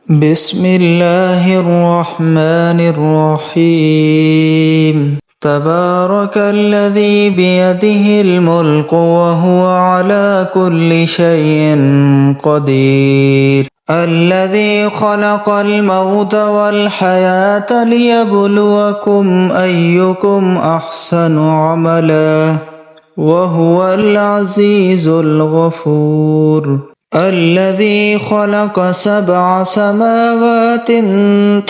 بسم الله الرحمن الرحيم. تبارك الذي بيده الملك وهو على كل شيء قدير. الذي خلق الموت والحياة ليبلوكم أيكم أحسن عملا وهو العزيز الغفور. الذي خلق 7 سماوات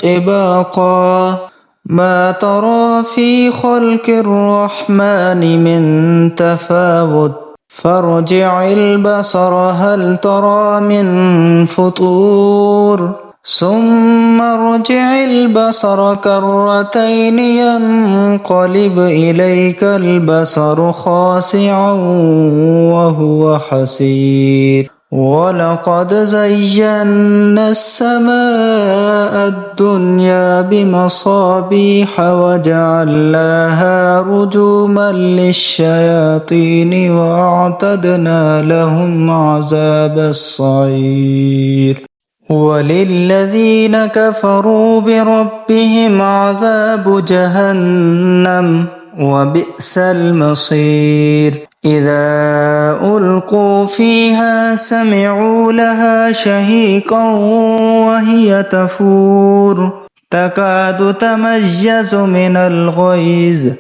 طباقا ما ترى في خلق الرحمن من تفاوت فارجع البصر هل ترى من فطور ثم ارجع البصر كرتين ينقلب إليك البصر خاسعا وهو حسير. ولقد زينا السماء الدنيا بمصابيح وجعلناها رجوما للشياطين وأعتدنا لهم عذاب السعير. وللذين كفروا بربهم عذاب جهنم وبئس المصير. إذا ألقوا فيها سمعوا لها شهيقا وهي تفور تكاد تميز من الغيظ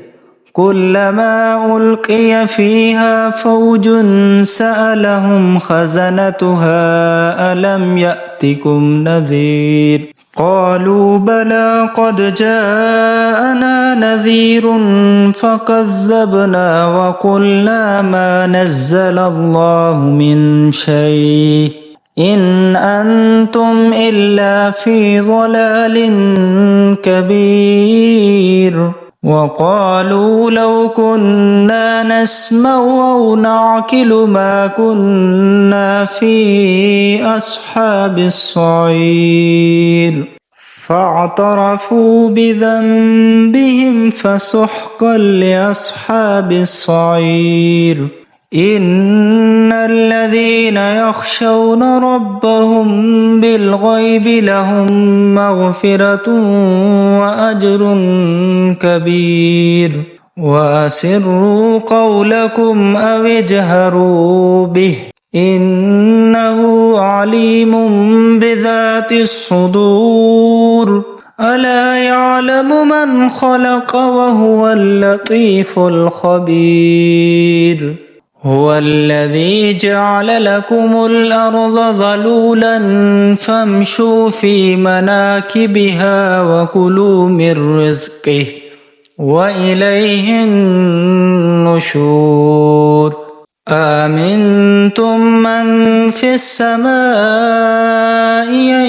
كلما ألقي فيها فوج سألهم خزنتها ألم يأتكم نذير قالوا بلى قد جاءنا نذير فكذبنا وقلنا ما نزل الله من شيء إن أنتم إلا في ضلال كبير. وقالوا لو كنا نسمع أو نعقل ما كنا في أصحاب السعير فاعترفوا بذنبهم فسحقا لأصحاب السعير. إن الذين يخشون ربهم بالغيب لهم مغفرة وأجر كبير. وأسروا قولكم أو اجهروا به إنه عليم بذات الصدور. ألا يعلم من خلق وهو اللطيف الخبير. هو الذي جعل لكم الأرض ذلولا فامشوا في مناكبها وكلوا من رزقه وإليه النشور. آمنتم من في السماء أن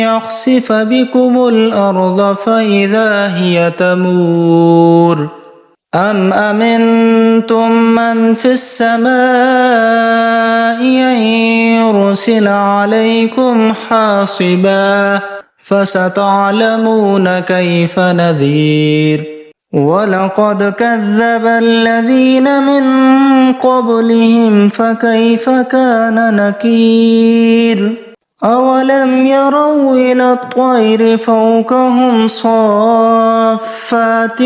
يخسف بكم الأرض فإذا هي تمور أم أمنتم من في السماء أن يرسل عليكم حاصبا فستعلمون كيف نذير. ولقد كذب الذين من قبلهم فكيف كان نكير. أولم يروا إلى الطير فوقهم صافات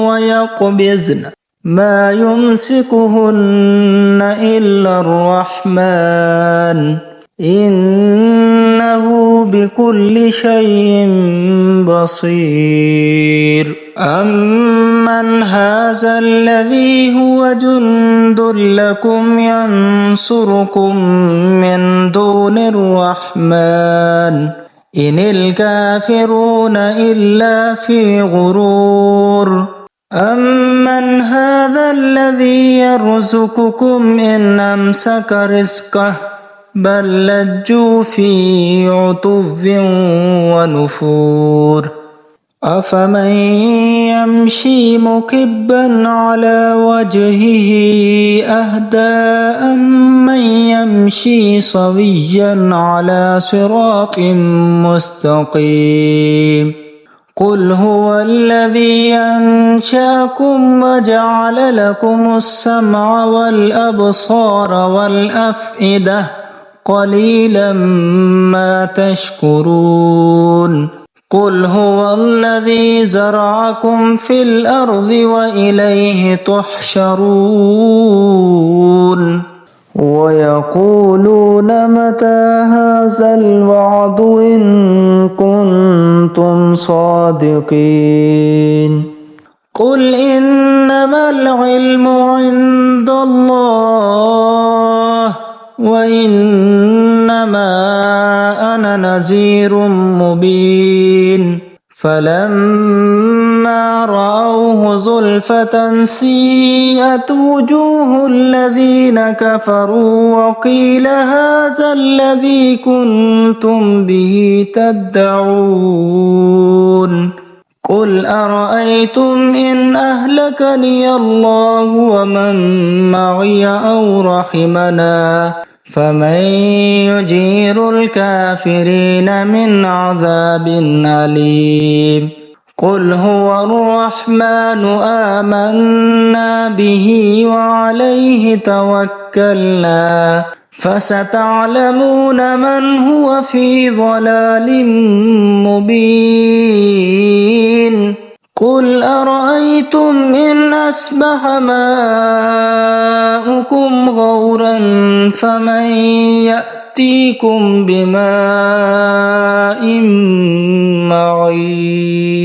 ويقبضن ما يمسكهن إلا الرحمن إنه بكل شيء بصير. أمن هذا الذي هو جند لكم ينصركم من دون الرحمن إن الكافرون إلا في غرور. أمن هذا الذي يرزقكم إن أمسك رزقه بل لجوا في عتو ونفور. أفمن يمشي مكبا على وجهه أهدى أمن يمشي سويا على صراط مستقيم. قل هو الذي أنشأكم وجعل لكم السمع والأبصار والأفئدة قليلا ما تشكرون قل هو الذي زرعكم في الأرض وإليه تحشرون ويقولون متى هذا الوعد إن كنتم صادقين قل إنما العلم عند الله وإنما أنا نذير مبين فلما رأوه زلفة سيئت وجوه الذين كفروا وقيل هذا الذي كنتم به تدعون قل أرأيتم إن أهلكني الله ومن معي أو رحمنا فمن يجير الكافرين من عذاب أليم قل هو الرحمن آمنا به وعليه توكلنا فستعلمون من هو في ضلال مبين قل أرأيتم إن أصبح ماؤكم غورا فمن يأتيكم بماء معين